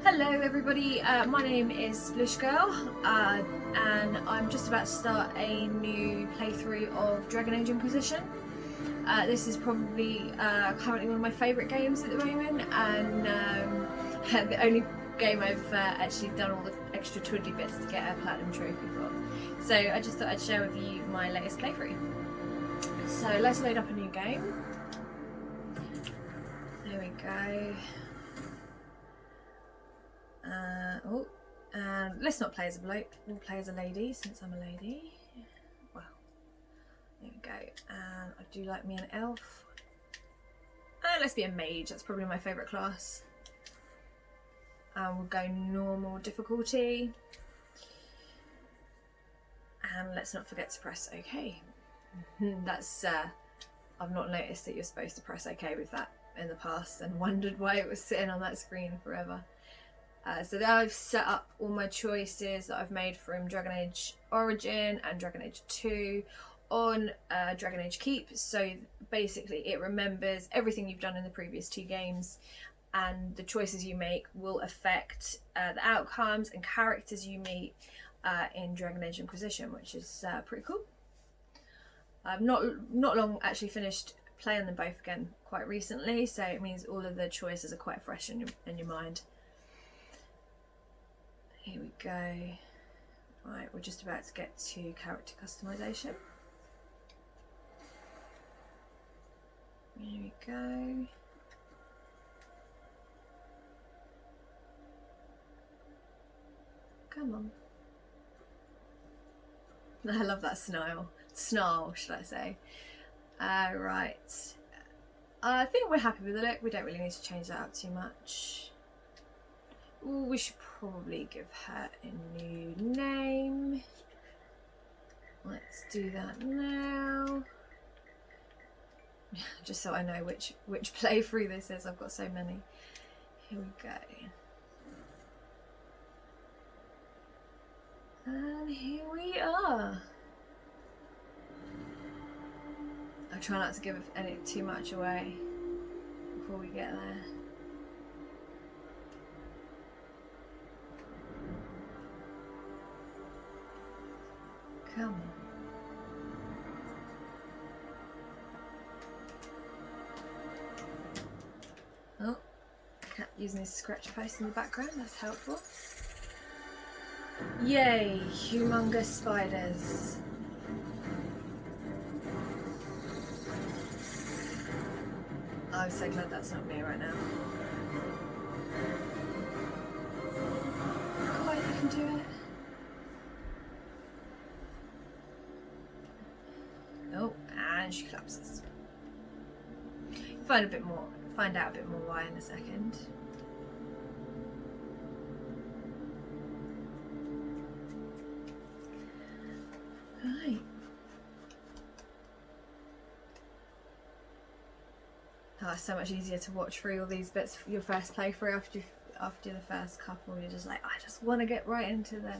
Hello everybody, my name is Splish Girl, and I'm just about to start a new playthrough of Dragon Age Inquisition. This is probably currently one of my favourite games at the moment, and the only game I've actually done all the extra twiddly bits to get a platinum trophy for. So I just thought I'd share with you my latest playthrough. So let's load up a new game. There we go. And let's not play as a bloke, we'll play as a lady since I'm a lady. Well, there we go. And I do like me an elf. Let's be a mage, that's probably my favourite class. And we'll go normal difficulty. And let's not forget to press OK. That's, I've not noticed that you're supposed to press OK with that in the past and wondered why it was sitting on that screen forever. So there I've set up all my choices that I've made from Dragon Age Origin and Dragon Age 2 on Dragon Age Keep. So basically it remembers everything you've done in the previous two games, and the choices you make will affect the outcomes and characters you meet in Dragon Age Inquisition, which is pretty cool. I've not long actually finished playing them both again quite recently, so it means all of the choices are quite fresh in your mind. Here we go. Right, we're just about to get to character customization. Here we go. Come on. I love that snarl, should I say. Right. I think we're happy with the look. We don't really need to change that up too much. Ooh, we should probably give her a new name. Let's do that now. Just so I know which playthrough this is. I've got so many. Here we go. And here we are. I try not to give too much away before we get there. Come on. Oh, cat using his scratch post in the background, that's helpful. Yay, humongous spiders. I'm so glad that's not me right now. Go on, you can do it. Oh, and she collapses. Find out a bit more why in a second. Right. Oh, it's so much easier to watch through all these bits for your first playthrough after the first couple. You're just like, I just want to get right into the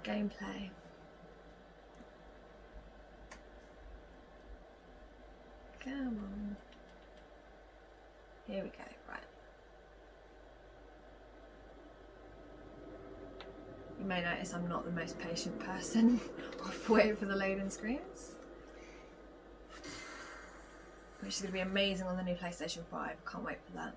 gameplay. Come on. Here we go, right. You may notice I'm not the most patient person waiting for the loading screens. Which is going to be amazing on the new PlayStation 5. Can't wait for that.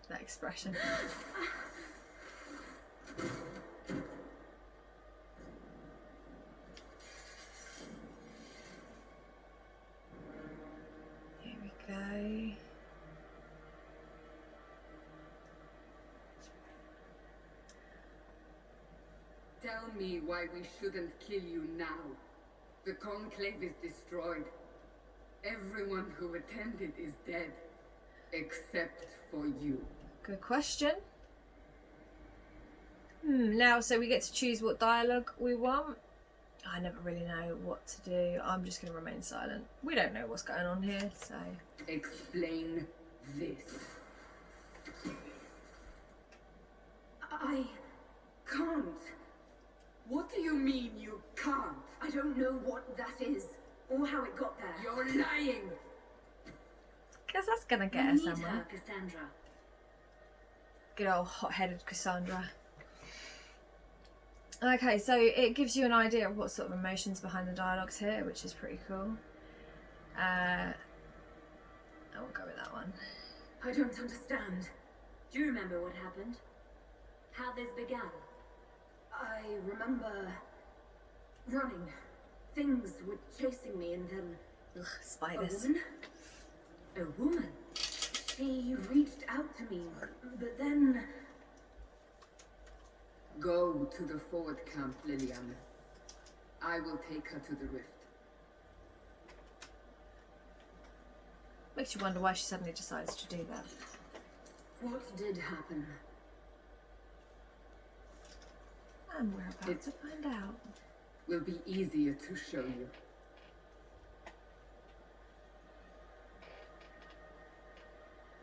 That expression. Here we go. Tell me why we shouldn't kill you now. The Conclave is destroyed. Everyone who attended is dead. Except for you. Good question. Now, so we get to choose what dialogue we want. I never really know what to do. I'm just going to remain silent. We don't know what's going on here, so... Explain this. I can't. What do you mean you can't? I know what that is, or how it got there. You're lying! Because that's gonna get You her need somewhere. her, Cassandra. Good old hot-headed Cassandra. Okay, so it gives you an idea of what sort of emotions behind the dialogues here, which is pretty cool. I won't go with that one. I don't understand. Do you remember what happened? How this began? I remember running. Things were chasing me and then... Ugh, A spiders. woman? A woman? She reached out to me, but then... Go to the forward camp, Liliana. I will take her to the rift. Makes you wonder why she suddenly decides to do that. What did happen? And we're about to find out. Will be easier to show you.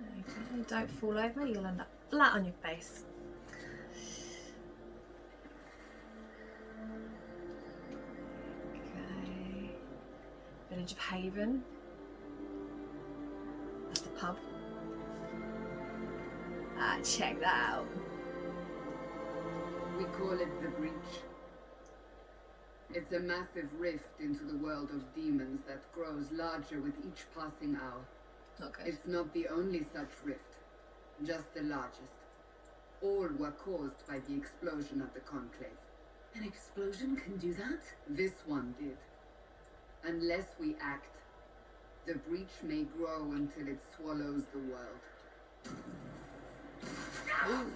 Okay, don't fall over, you'll end up flat on your face. Okay. Village of Haven. That's the pub. Ah, check that out. We call it the Breach. It's a massive rift into the world of demons that grows larger with each passing hour. Not good. It's not the only such rift, just the largest. All were caused by the explosion of the Conclave. An explosion can do that? This one did. Unless we act, the breach may grow until it swallows the world. Ooh.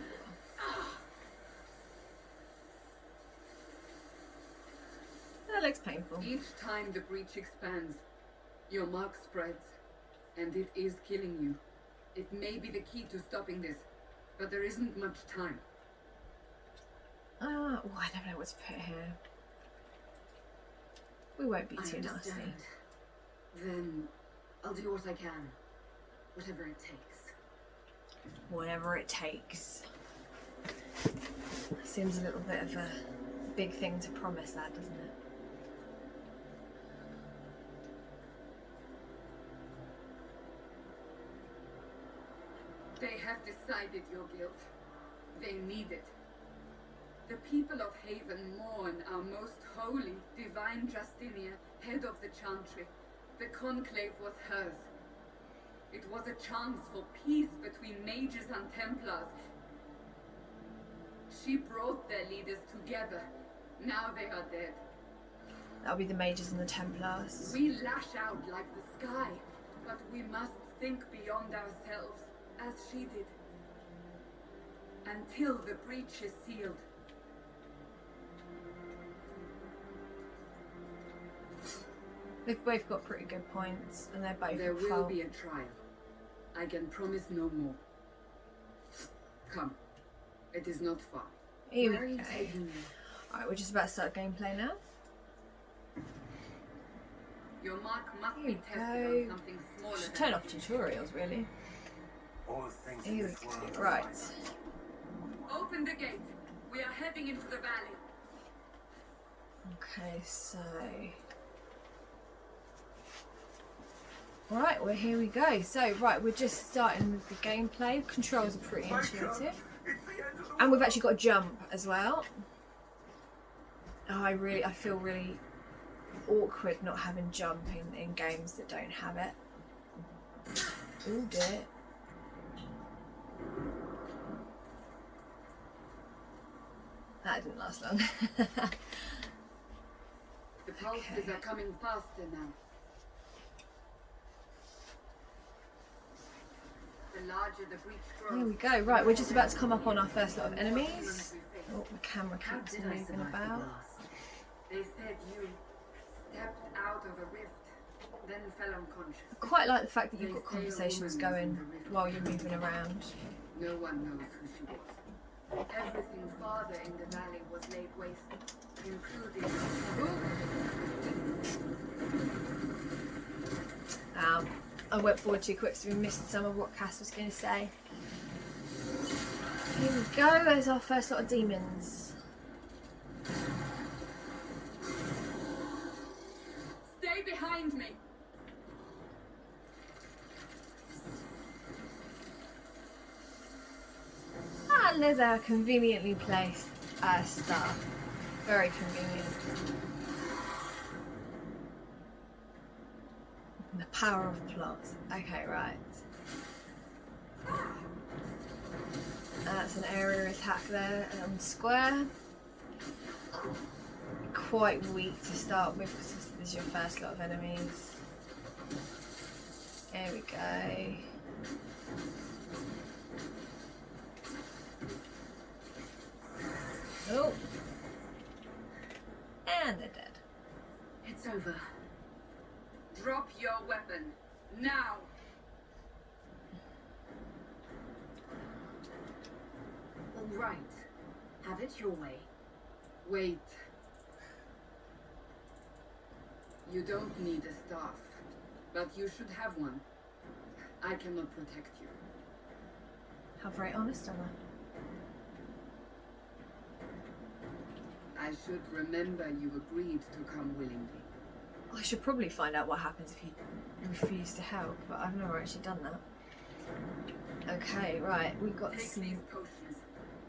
That looks painful. Each time the breach expands, your mark spreads, and it is killing you. It may be the key to stopping this, but there isn't much time. Oh, I never know what to put here. We won't be too nasty. Then I'll do what I can. Whatever it takes. Whatever it takes. Seems a little bit of a big thing to promise that, doesn't it? They have decided your guilt. They need it. The people of Haven mourn our most holy, divine Justinia, head of the Chantry. The Conclave was hers. It was a chance for peace between mages and Templars. She brought their leaders together. Now they are dead. That'll be the mages and the Templars. We lash out like the sky, but we must think beyond ourselves, as she did. Until the breach is sealed. They've both got pretty good points, and they're both There at will fault. be a trial. I can promise no more. Come. It is not far. Here Where are we you go. taking me? Alright, we're just about to start gameplay now. Your mark must Here be we tested go. on something smaller Should than turn off tutorials, really. All things in Here we this go. world are Right. finite. Open the gate. We are heading into the valley. Okay, so... Right, well here we go. So, right, we're just starting with the gameplay. Controls are pretty intuitive. It's the end of the And we've actually got a jump as well. Oh, I feel really awkward not having jump in games that don't have it. Oh dear. That didn't last long. The pulses Okay. are coming faster now. The larger the breach grows. Here we go. Right, we're just about to come up on our first lot of enemies. Oh, the camera How keeps did I moving survive the about. blast? They said you stepped out of a rift, then fell unconscious. I quite like the fact that you've got conversations going while you're moving around. No one knows who she was. Everything farther in the valley was laid waste, including I went forward too quick, so we missed some of what Cass was going to say. Here we go, there's our first lot of demons. find me. And there's our conveniently placed stuff. Very convenient. The power of plot. Okay, right. That's an area attack there on square. Quite weak to start with because this is your first lot of enemies. There we go. Oh. And they're dead. It's over. Drop your weapon. Now. All right. Have it your way. Wait. You don't need a staff, but you should have one. I cannot protect you. How very honest of her. I should remember you agreed to come willingly. I should probably find out what happens if you refuse to help, but I've never actually done that. Okay, right, we've got Take some. these potions.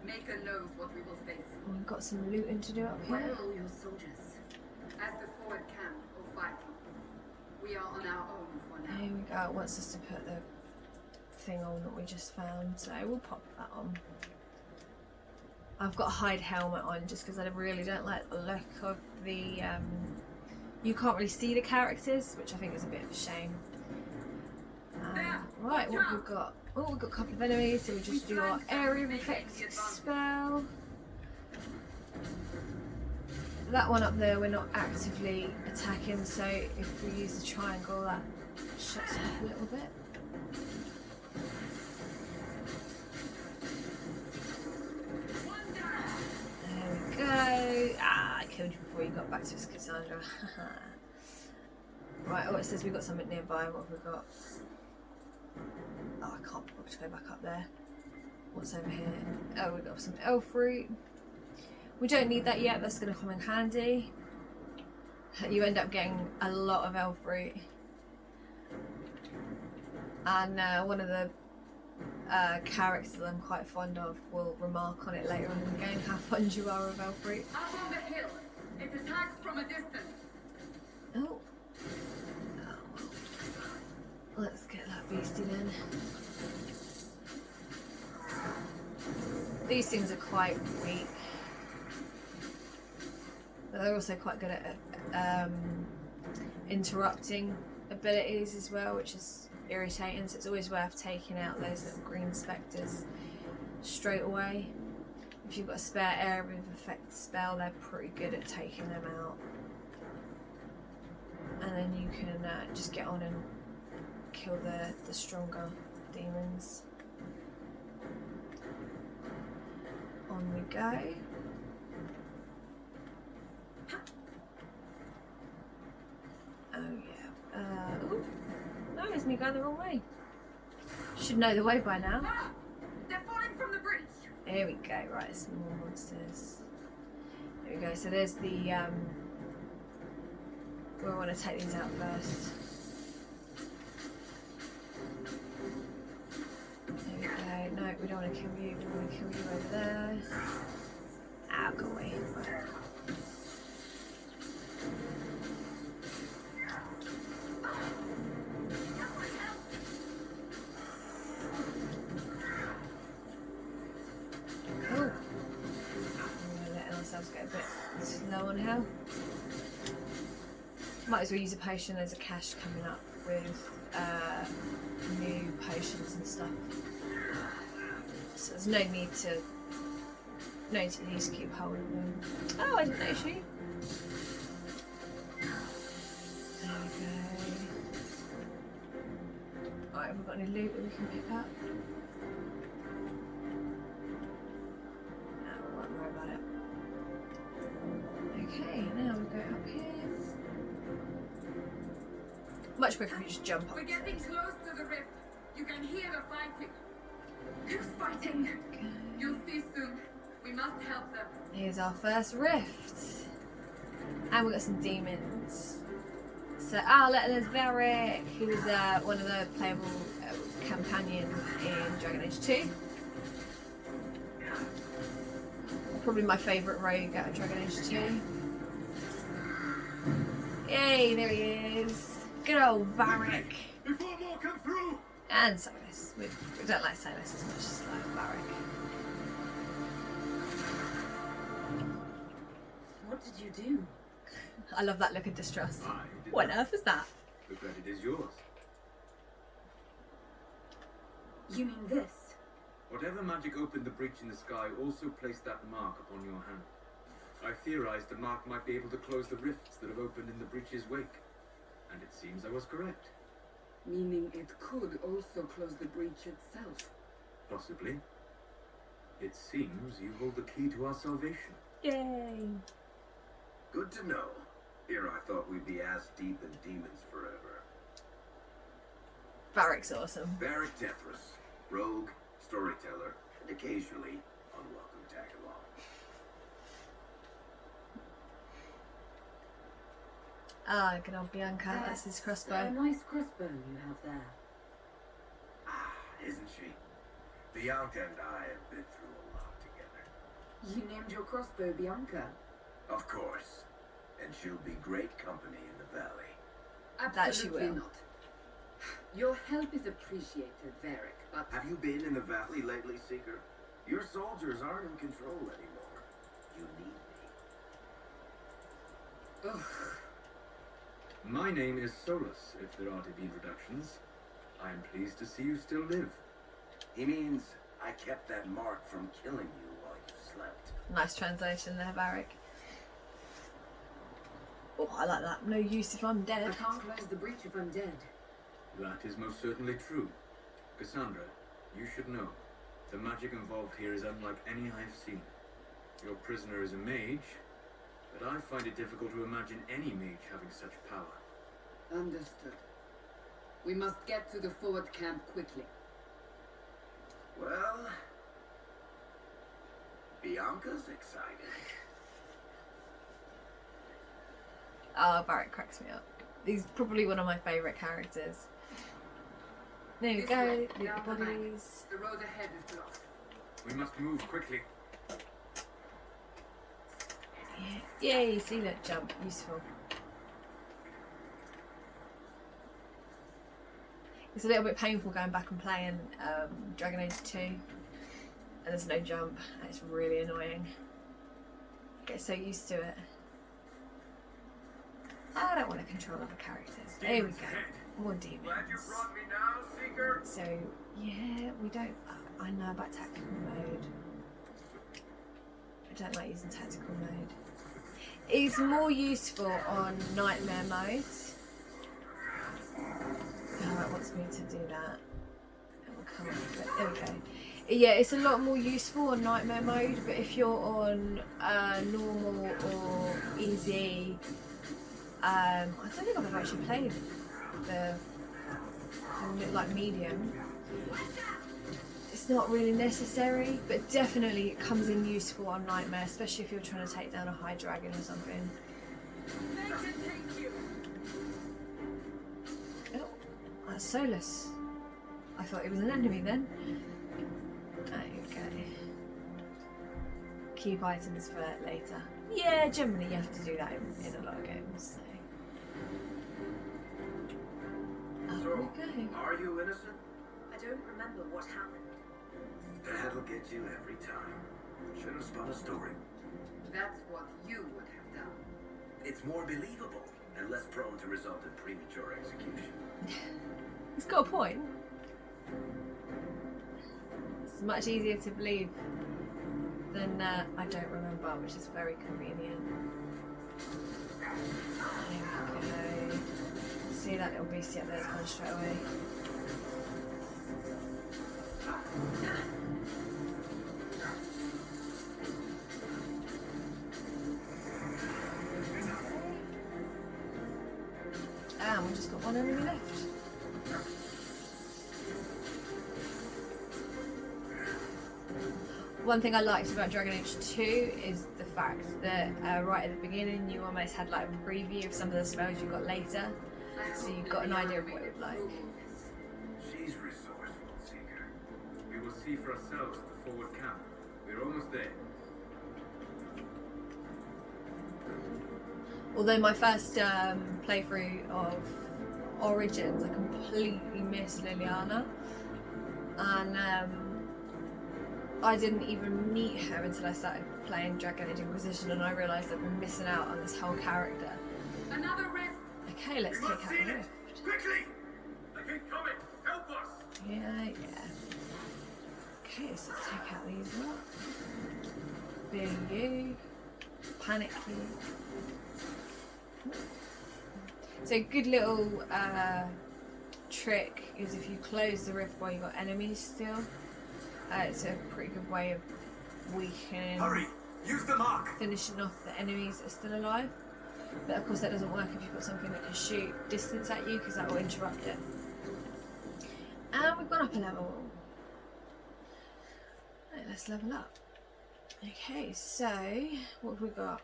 Maker knows what we will face. We've got some looting to do up Where here. are all your soldiers? At the forward camp or fighting. We are on our own for now. Here we go. It wants us to put the thing on that we just found, so we'll pop that on. I've got a hide helmet on just because I really don't like the look of the. You can't really see the characters, which I think is a bit of a shame. Right, what have we got? Oh, we've got a couple of enemies, so we just do our area of effect spell. That one up there, we're not actively attacking, so if we use the triangle, that shuts up a little bit. There we go. Ah, I killed you before you got back to us, Cassandra. Right, oh, it says we've got something nearby. What have we got? Oh, I can't bother to go back up there. What's over here? Oh, we've got some elf fruit. We don't need that yet, that's going to come in handy. You end up getting a lot of elf fruit. And one of the characters that I'm quite fond of will remark on it later on in the game, how fond you are of elf fruit. Up on the hill. It attacks from a distance. Oh. Let's get that beastie then. These things are quite weak. But they're also quite good at interrupting abilities as well, which is irritating, so it's always worth taking out those little green spectres straight away. If you've got a spare area of effect spell, they're pretty good at taking them out. And then you can just get on and kill the stronger demons. On we go. Oh yeah. Ooh. No, it's me going the wrong way. Should know the way by now. Ah! They're falling from the bridge. Here we go. Right, some more monsters. There we go. So there's the. We want to take these out first. There we go. No, we don't want to kill you. We want to kill you over there. Ah, go away. Right. Oh. We're letting ourselves get a bit slow on health. Might as well use a potion. There's a cache coming up with new potions and stuff. So there's no need to keep hold of them. Oh, I didn't know she. There we go. Alright, have we got any loot that we can pick up? No, we won't worry about it. Okay, now we go up here. Much quicker if you just jump up. We're getting close to the rift. You can hear the fighting. Who's fighting? Okay. You'll see soon. We must help them. Here's our first rift. And we've got some demons. there's Varric, who's one of the playable companions in Dragon Age 2. Probably my favourite rogue out of Dragon Age 2. Yay, there he is. Good old Varric. Before more come through. And Solus. We don't like Solus as much as like Varric. What did you do? I love that look of distrust. I did What on not. earth is that? The credit is yours. You mean this? Whatever magic opened the breach in the sky also placed that mark upon your hand. I theorized the mark might be able to close the rifts that have opened in the breach's wake. And it seems I was correct. Meaning it could also close the breach itself. Possibly. It seems you hold the key to our salvation. Yay. Good to know. Here I thought we'd be ass deep in demons forever. Varric's awesome. Varric Tethras, rogue, storyteller, and occasionally unwelcome tag along. Ah, good old Bianca. That's his A crossbow. nice crossbow you have there. Ah, isn't she? Bianca and I have been through a lot together. You named your crossbow Bianca. Of course. And she'll be great company in the valley. That she Absolutely will. not. Your help is appreciated, Varric, but Have you been in the valley lately, Seeker? Your soldiers aren't in control anymore. You need me. ugh, My name is Solus, if there are to be introductions. I am pleased to see you still live. He means I kept that mark from killing you while you slept. Nice translation there, Varric. Oh, I like that. No use if I'm I dead. can't close the breach if I'm dead. That is most certainly true. Cassandra, you should know. The magic involved here is unlike any I have seen. Your prisoner is a mage, but I find it difficult to imagine any mage having such power. understood. We must get to the forward camp quickly. Well, Bianca's excited. Oh, Varric cracks me up. He's probably one of my favourite characters. There you This go, way, the down the bank. bodies. The road ahead is blocked. We must move quickly. Yeah. Yay, see that jump, useful. It's a little bit painful going back and playing Dragon Age 2 and there's no jump and it's really annoying. I get so used to it. I don't want to control other characters. There we go. More demons. Glad you brought me now, Seeker. So, yeah, we don't... I know about tactical mode. I don't like using tactical mode. It's more useful on nightmare mode. Oh, it wants me to do that. It will come up. There we go. Yeah, it's a lot more useful on nightmare mode, but if you're on normal or easy... I don't think I've ever actually played the like medium. It's not really necessary, but definitely it comes in useful on nightmare, especially if you're trying to take down a high dragon or something. Oh, that's Solus. I thought it was an enemy then. Okay. Keep items for later. Yeah, generally you have to do that in a lot of games. So, Up we go. are you innocent? I don't remember what happened. That'll get you every time. Should have spun a story. That's what you would have done. It's more believable and less prone to result in premature execution. He's got a point. It's much easier to believe than I don't remember, which is very convenient. There we go. See that little beastie up there, it's gone straight away. And we've just got one enemy left. One thing I liked about Dragon Age 2 is the fact that right at the beginning you almost had like a preview of some of the spells you got later. So you've got an idea of what it would like. She's resourceful, Seeker. We will see for ourselves at the forward camp. We're almost there. Although my first playthrough of Origins, I completely missed Liliana, and I didn't even meet her until I started playing Dragon Age Inquisition, and I realised that we're missing out on this whole character. Another rift! Okay, let's take out the rift. Quickly! I keep coming! Help us! Yeah. Okay, so let's take out these lot. Fear you. Panic you. So a good little trick is if you close the rift while you've got enemies still. It's a pretty good way of weakening, Hurry! Use the mark! finishing off the enemies that are still alive. But of course that doesn't work if you've got something that can shoot distance at you, because that will interrupt it. And we've gone up a level. Right, let's level up. Okay, so what have we got?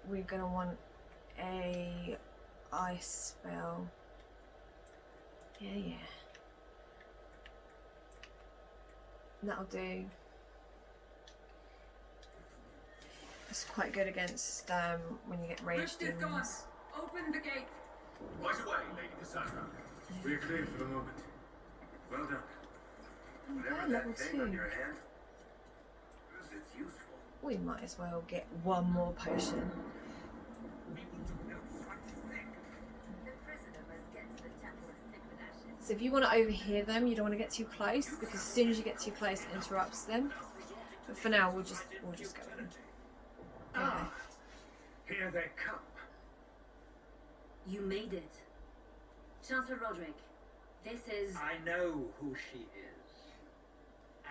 We're gonna want a ice spell. Yeah. That'll do. It's quite good against when you get rage Rift is gone. demons. Open the gate. Right away, Lady Cassandra. We're clear for the moment. Well done. Whatever Okay, level that thing on 2. your hand, it's useful. We might as well get one more potion. The prisoner must get to the temple of sacred ashes. So if you want to overhear them, you don't want to get too close, because as soon as you get too close, it interrupts them. But for now, we'll just go in. Okay. Here they come. You made it. Chancellor Roderick, this is... I know who she is.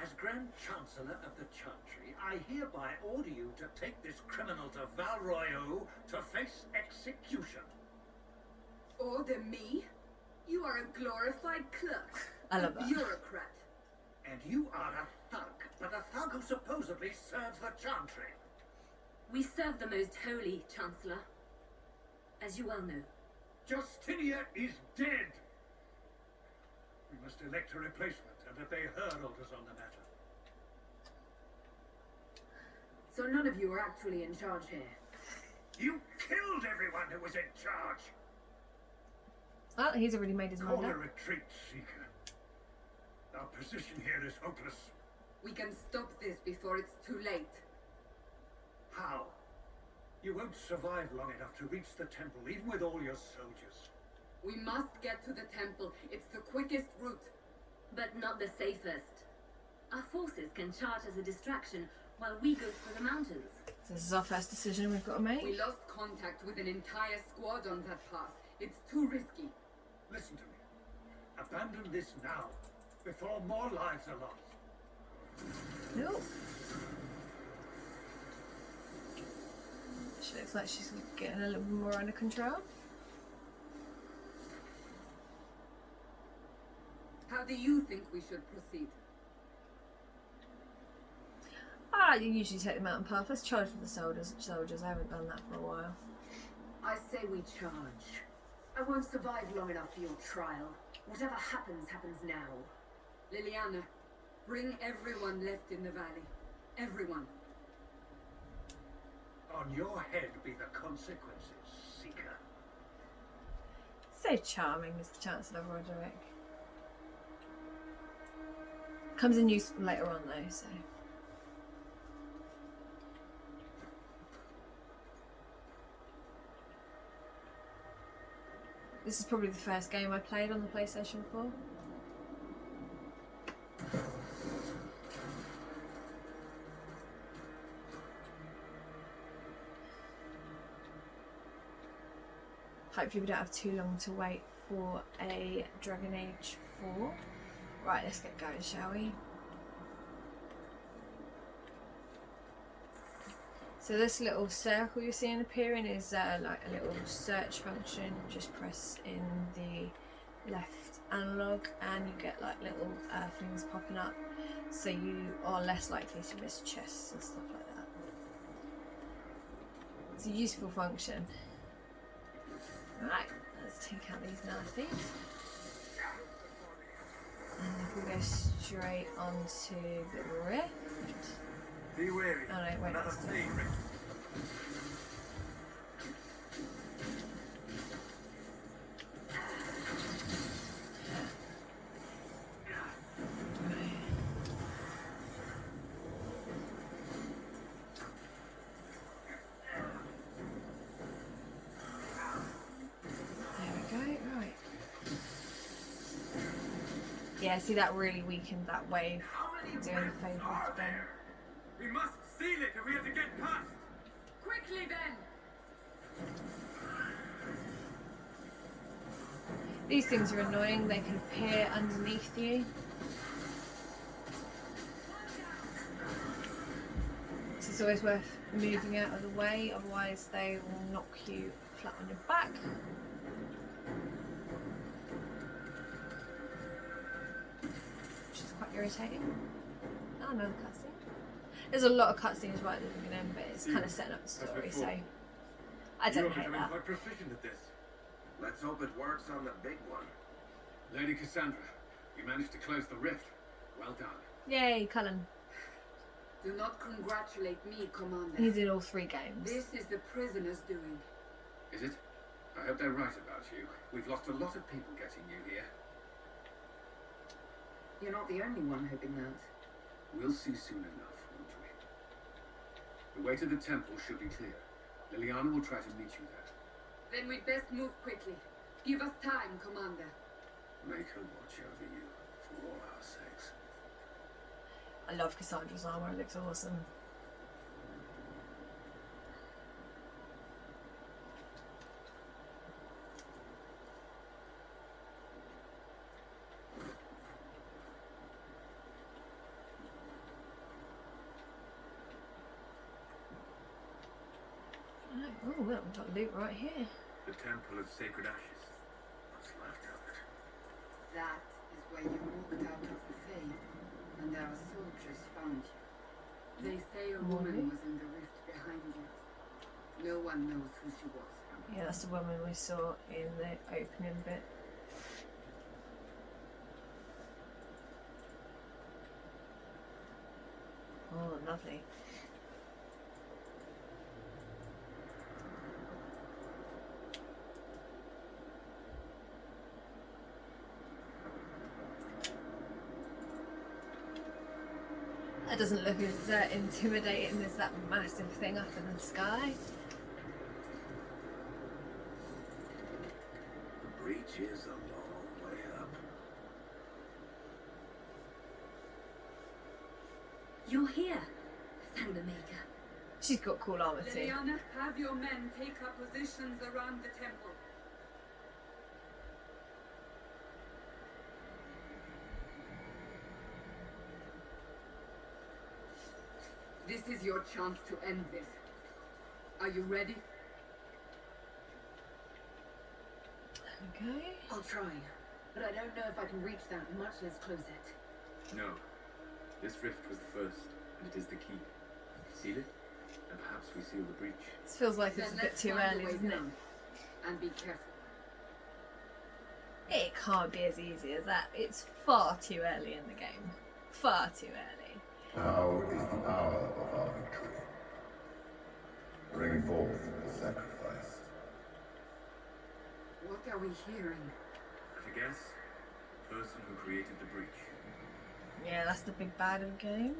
As Grand Chancellor of the Chantry, I hereby order you to take this criminal to Val Royeaux to face execution. Order me? You are a glorified clerk. I love that. Bureaucrat. And you are a thug, but a thug who supposedly serves the Chantry. We serve the most holy, Chancellor. As you well know. Justinia is dead. We must elect a replacement and obey her orders on the matter. So none of you are actually in charge here. You killed everyone who was in charge. Oh, he's already made his Call mind a up. retreat, Seeker. Our position here is hopeless. We can stop this before it's too late. How? You won't survive long enough to reach the temple, even with all your soldiers. We must get to the temple. It's the quickest route. But not the safest. Our forces can charge as a distraction while we go through the mountains. So this is our first decision we've got to make. We lost contact with an entire squad on that path. It's too risky. Listen to me. Abandon this now, before more lives are lost. No. She looks like she's getting a little more under control. How do you think we should proceed? You usually take the mountain path. Let's charge with the soldiers. I haven't done that for a while. I say we charge. I won't survive long enough for your trial. Whatever happens, happens now. Liliana, bring everyone left in the valley. Everyone. On your head be the consequences, Seeker. So charming, Mr. Chancellor Roderick. Comes in use later on though, so. This is probably the first game I played on the PlayStation 4. Hopefully we don't have too long to wait for a Dragon Age 4. Right, let's get going, shall we? So this little circle you're seeing appearing is like a little search function. Just press in the left analog and you get like little things popping up, so you are less likely to miss chests and stuff like that. It's a useful function. Right, let's take out these nasties. And if we go straight onto the rift. Be wary. Oh no, wait, Another that's thing. Yeah, see, that really weakened that wave doing the fade rift then. We must seal it if we are to get past. Quickly then! These things are annoying, they can appear underneath you. So it's always worth moving out of the way, otherwise they will knock you flat on your back. Irritating. Oh, another cutscene. There's a lot of cutscenes right at the beginning, but it's kind of setting up the story, so I don't hate that. Quite proficient at this. Let's hope it works on the big one. Lady Cassandra, you managed to close the rift. Well done. Yay, Cullen. Do not congratulate me, Commander. He's in all 3 games. This is the prisoner's doing. Is it? I hope they're right about you. We've lost a lot of people getting you here. You're not the only one hoping that. We'll see soon enough, won't we? The way to the temple should be clear. Liliana will try to meet you there. Then we'd best move quickly. Give us time, Commander. Make her watch over you, for all our sakes. I love Cassandra's armor, it looks awesome. Oh, well, we've got loot right here. The Temple of Sacred Ashes. What's left of it? That is where you walked out of the Fae, and our soldiers found you. They say a woman was in the rift behind you. No one knows who she was. Yeah, that's the woman we saw in the opening bit. Oh, lovely. That doesn't look as intimidating as that massive thing up in the sky. The breach is a long way up. You're here, Thangamaker. She's got cool armor too. Liliana, have your men take up positions around the temple. This is your chance to end this. Are you ready? Okay. I'll try, but I don't know if I can reach that, much less close it. No. This rift was the first, and it is the key. Seal it, and perhaps we seal the breach. This feels like it's Then a bit let's too find a early, way doesn't it? down. And be careful. It can't be as easy as that. It's far too early in the game. Far too early. Now is the hour of our victory. Bring forth the sacrifice. What are we hearing? At a guess, the person who created the breach. Yeah, that's the big bad of the game.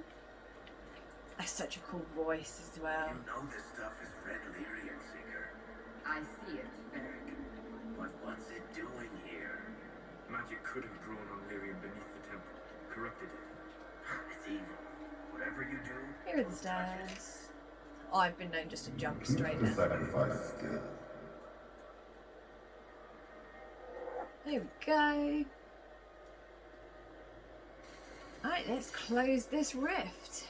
That's such a cool voice as well. You know this stuff is Red Lyrian, Seeker. I see it, Beric. But what's it doing here? Magic could have drawn on Lyrium beneath the temple, corrupted it. It's evil. Whatever you do, Here are the stairs. Oh, I've been known just to jump straight The down. sacrifice still. There we go. Alright, let's close this rift.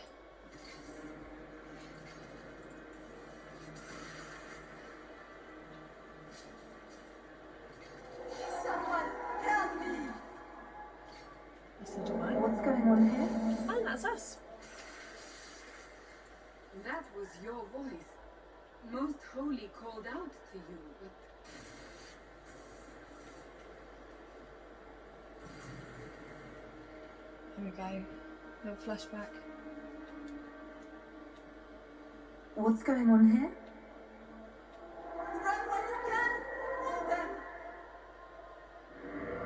Someone help me! That's the divine. What's going on here? Oh, that's us. That was your voice. Most Holy called out to you, but Here we go. Little flashback. What's going on here?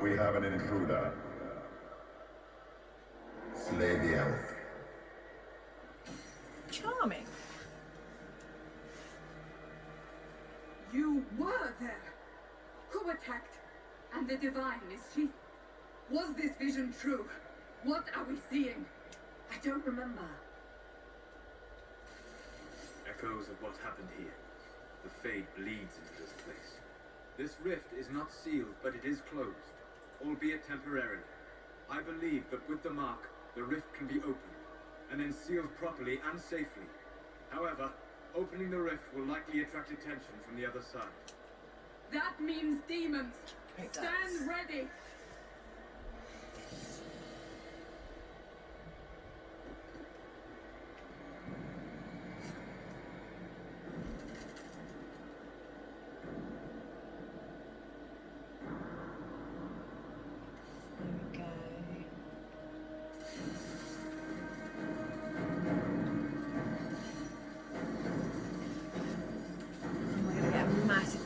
We have an intruder. Slay the elf. Charming. you were there. Who attacked? And the divine, is she? Was this vision true? What are we seeing? I don't remember. Echoes of what happened here. The fade bleeds into this place. This rift is not sealed, but it is closed, albeit temporarily. I believe that with the mark, the rift can be opened, and then sealed properly and safely. However, opening the rift will likely attract attention from the other side. That means demons. It does. Stand ready.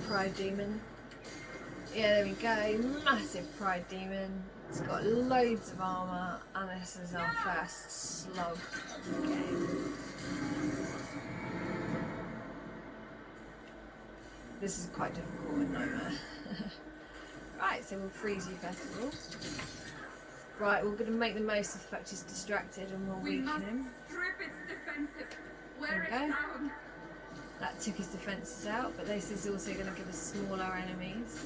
Pride demon. Yeah, there we go. Massive pride demon. It's got loads of armour, and this is our first slug of the game. This is quite difficult with Nightmare. Right, so we'll freeze you first of all. Right, we're going to make the most of the fact he's distracted, and we'll weaken him. Strip its defenses. Wear it There we go. down. That took his defences out, but this is also going to give us smaller enemies.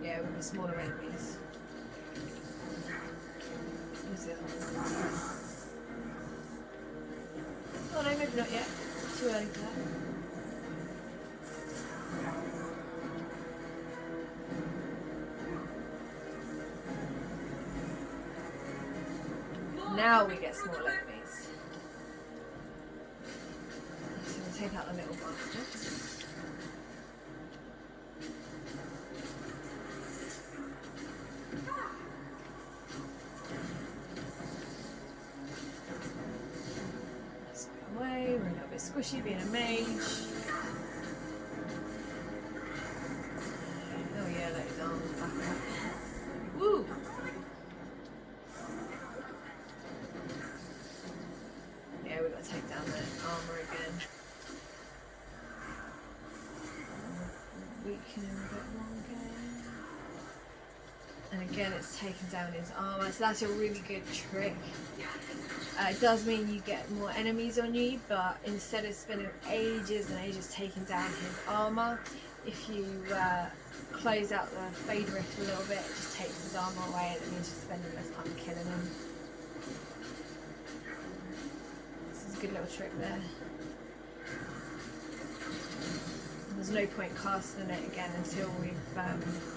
Yeah, we've got smaller enemies. Where's the other one? Oh no, maybe not yet. Too early for that. Now we get smaller enemies. So we'll take out the little bastards. Let's go away. We're a little bit squishy being a mage. Oh yeah, let his arms back up. Woo! Yeah, we've got to take down the armour again. Weaken him a bit more again. And again, it's taking down his armour, so that's a really good trick. It does mean you get more enemies on you, but instead of spending ages and ages taking down his armour, if you close out the fade rift a little bit, it just takes his armour away, and it means you're spending less time killing him. Good little trick there. There's no point casting it again until we've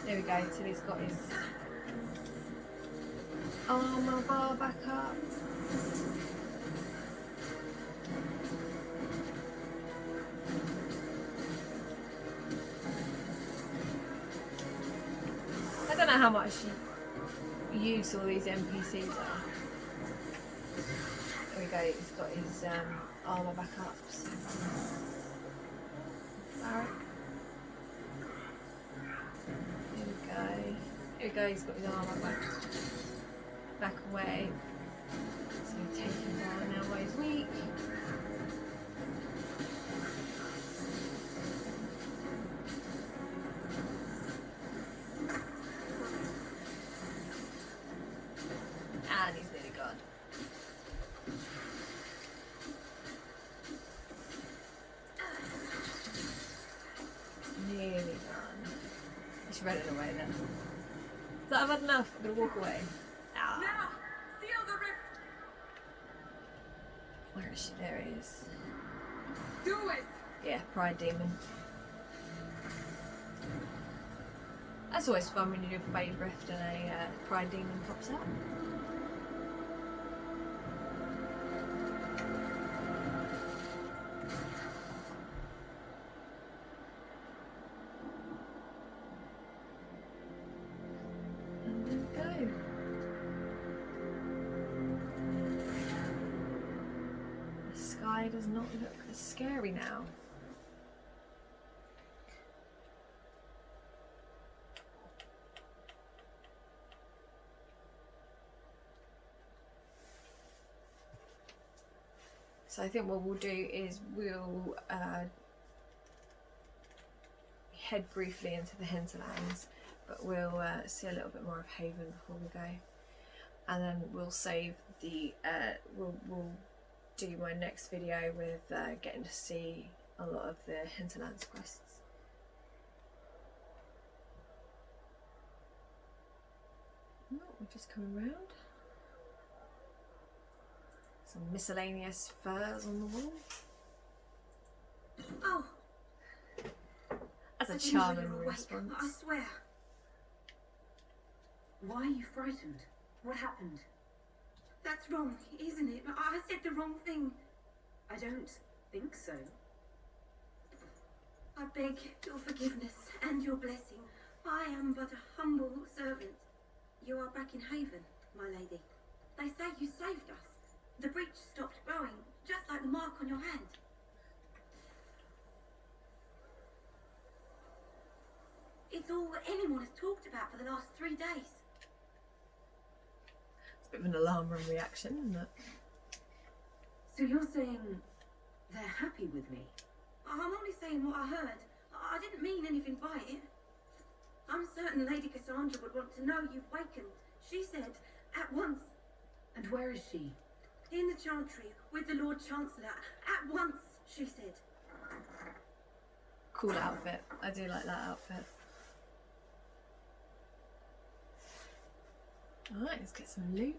there we go, until he's got his armour bar back up. I don't know how much use all these NPCs are. There we go, he's got his armour back up. So. Alright. Here we go. Here we go, he's got his armour back away. So we take him down now while he's weak. And he's nearly gone. Nearly done. Just running away then. So I've had enough. I'm gonna walk away. Ah. Now, seal the rift. Where is she? There he is. Do it. Yeah, pride demon. That's always fun when you do a fade rift and a pride demon pops up. eye does not look as scary now. So I think what we'll do is we'll head briefly into the hinterlands, but we'll see a little bit more of Haven before we go, and then we'll save the we'll do my next video with getting to see a lot of the hinterlands quests. Oh, we're just coming round. Some miscellaneous furs on the wall. Oh, That's a I didn't know charming you were awake, response. I swear. Why are you frightened? What happened? That's wrong, isn't it? I said the wrong thing. I don't think so. I beg your forgiveness and your blessing. I am but a humble servant. You are back in Haven, my lady. They say you saved us. The breach stopped growing, just like the mark on your hand. It's all anyone has talked about for the last 3 days. It's a bit of an alarm room reaction, isn't it? So you're saying they're happy with me? I'm only saying what I heard. I didn't mean anything by it. I'm certain Lady Cassandra would want to know you've wakened. She said, at once. And where is she? In the Chantry, with the Lord Chancellor. At once, she said. Cool outfit. I do like that outfit. Alright, let's get some loot.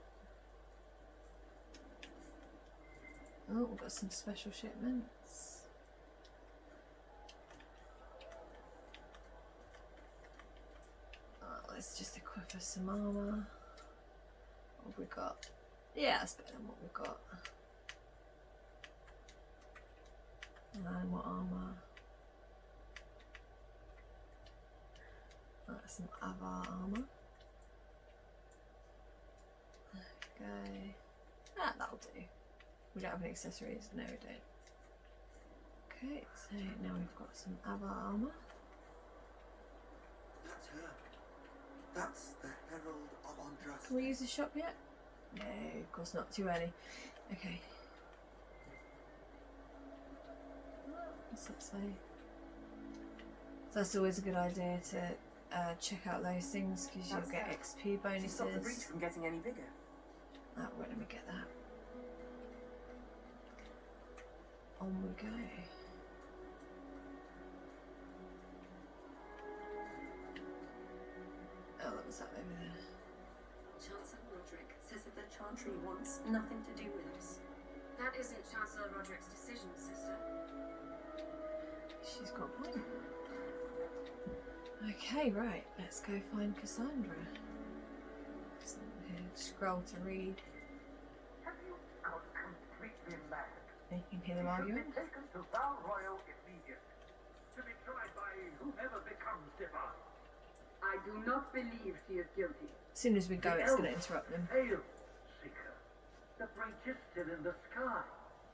Oh, we've got some special shipments. Oh, let's just equip us some armour. What have we got? Yeah, that's better than what we've got. And what armour? Oh, some Avar armour. Okay. Ah, that'll do. We don't have any accessories. No, we don't. Okay, so now we've got some Avar armour. That's her. That's the Herald of Andraste. Can we use the shop yet? No, of course not. Too early. Okay. What's that say? So that's always a good idea to check out those things because you'll get XP bonuses. Stop the breach from getting any bigger. Oh, wait, let me get that. On we go. Oh, that was that over there. Chancellor Roderick says that the Chantry wants nothing to do with us. That isn't Chancellor Roderick's decision, sister. She's got one. Okay, right. Let's go find Cassandra. Scroll to read. Have you gone completely mad? You can hear them You arguing. should be taken to Val Royal immediately, to be tried by whomever becomes divine. I do not believe she is guilty. As soon as we go, it's going to interrupt them. Hail, Seeker. The breach is still in the sky.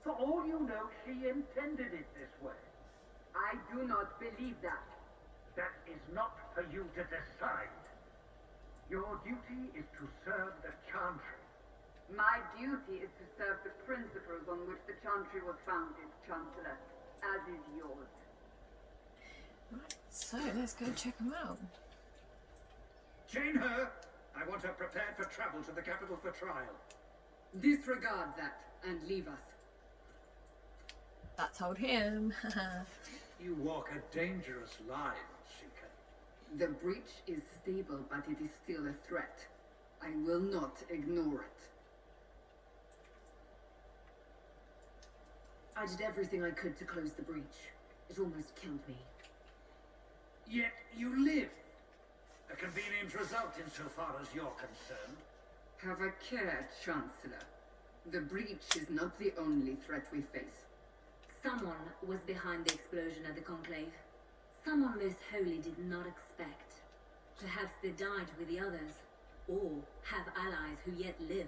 For all you know, she intended it this way. I do not believe that. That is not for you to decide. Your duty is to serve the Chantry. My duty is to serve the principles on which the Chantry was founded, Chancellor, as is yours. Right, so let's go check them out. Chain her! I want her prepared for travel to the capital for trial. Disregard that and leave us. That told him. You walk a dangerous line, Seeker. The breach is stable, but it is still a threat. I will not ignore it. I did everything I could to close the breach. It almost killed me. Yet you live. A convenient result insofar as you're concerned. Have a care, Chancellor. The breach is not the only threat we face. Someone was behind the explosion at the Conclave. Someone Most Holy did not expect. Perhaps they died with the others, or have allies who yet live.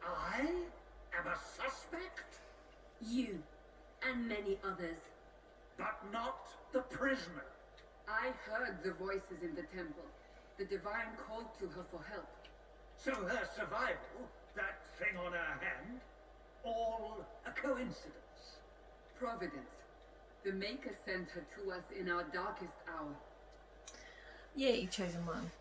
I am a suspect? You and many others. But not the prisoner. I heard the voices in the temple. The Divine called to her for help. So her survival, that thing on her hand, all a coincidence. Providence. The Maker sent her to us in our darkest hour. Yeah, you've chosen one.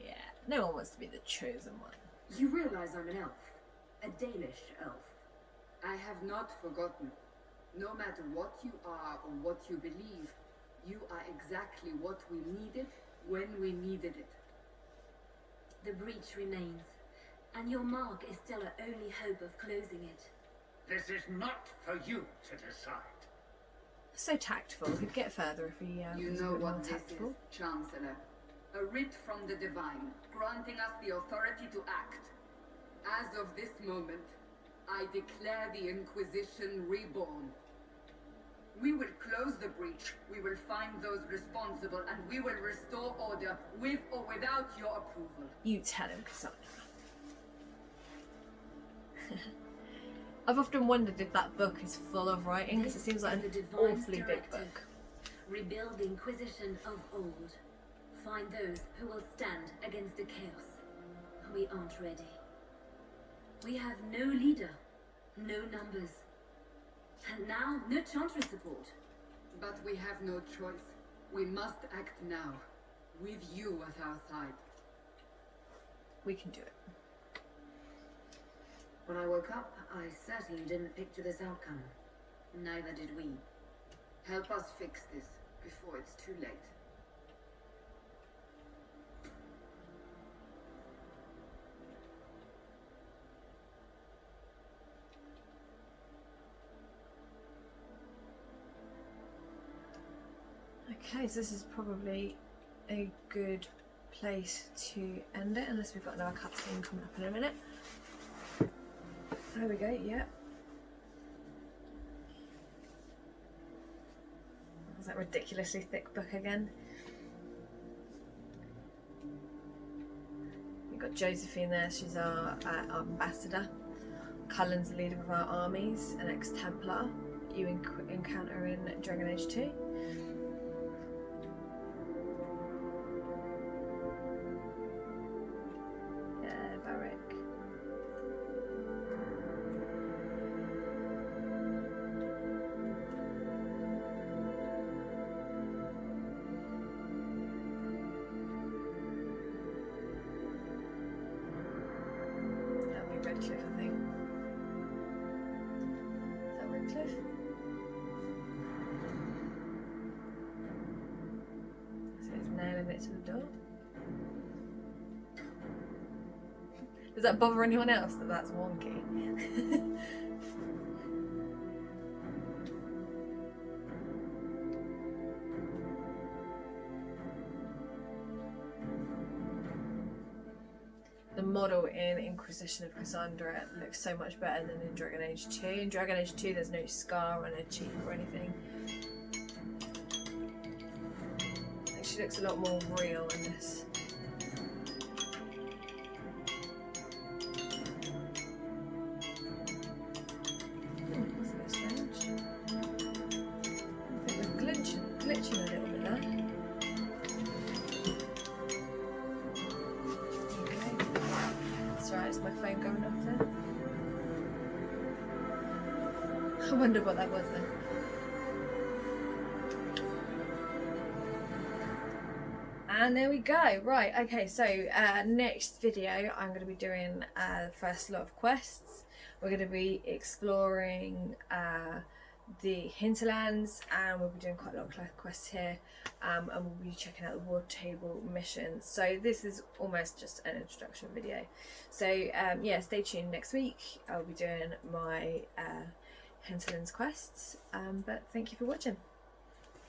Yeah, no one wants to be the chosen one. You realize I'm an elf. A Danish elf. I have not forgotten. No matter what you are or what you believe, you are exactly what we needed when we needed it. The breach remains, and your mark is still our only hope of closing it. This is not for you to decide. So tactful. He'd get further if he You was a know bit more what this tactful. is, Chancellor. A writ from the Divine, granting us the authority to act. As of this moment, I declare the Inquisition reborn. We will close the breach, we will find those responsible, and we will restore order, with or without your approval. You tell him, Cassandra. I've often wondered if that book is full of writing, because it seems like an awfully big book. Rebuild the Inquisition of old. Find those who will stand against the chaos. We aren't ready. We have no leader, no numbers, and now no Chantry support. But we have no choice. We must act now, with you at our side. We can do it. When I woke up, I certainly didn't picture this outcome. Neither did we. Help us fix this before it's too late. Okay, so this is probably a good place to end it, unless we've got another cutscene coming up in a minute. There we go, yeah. Is that ridiculously thick book again? We've got Josephine there, she's our ambassador. Cullen's the leader of our armies, an ex-Templar you encounter in Dragon Age 2. Redcliffe, I think. Is that Redcliffe? So it's nailing it to the door. Does that bother anyone else that that's wonky? The model in Inquisition of Cassandra looks so much better than in Dragon Age 2. In Dragon Age 2 there's no scar on her cheek or anything. I think she looks a lot more real in this. That's a bit strange. I think we're glitching a little bit there. Right, is my phone going off there? I wonder what that was then. And there we go. Right, okay, so next video I'm going to be doing the first lot of quests. We're going to be exploring the hinterlands, and we'll be doing quite a lot of quests here, and we'll be checking out the war table missions. So this is almost just an introduction video. So yeah, stay tuned next week. I'll be doing my hinterlands quests, but thank you for watching.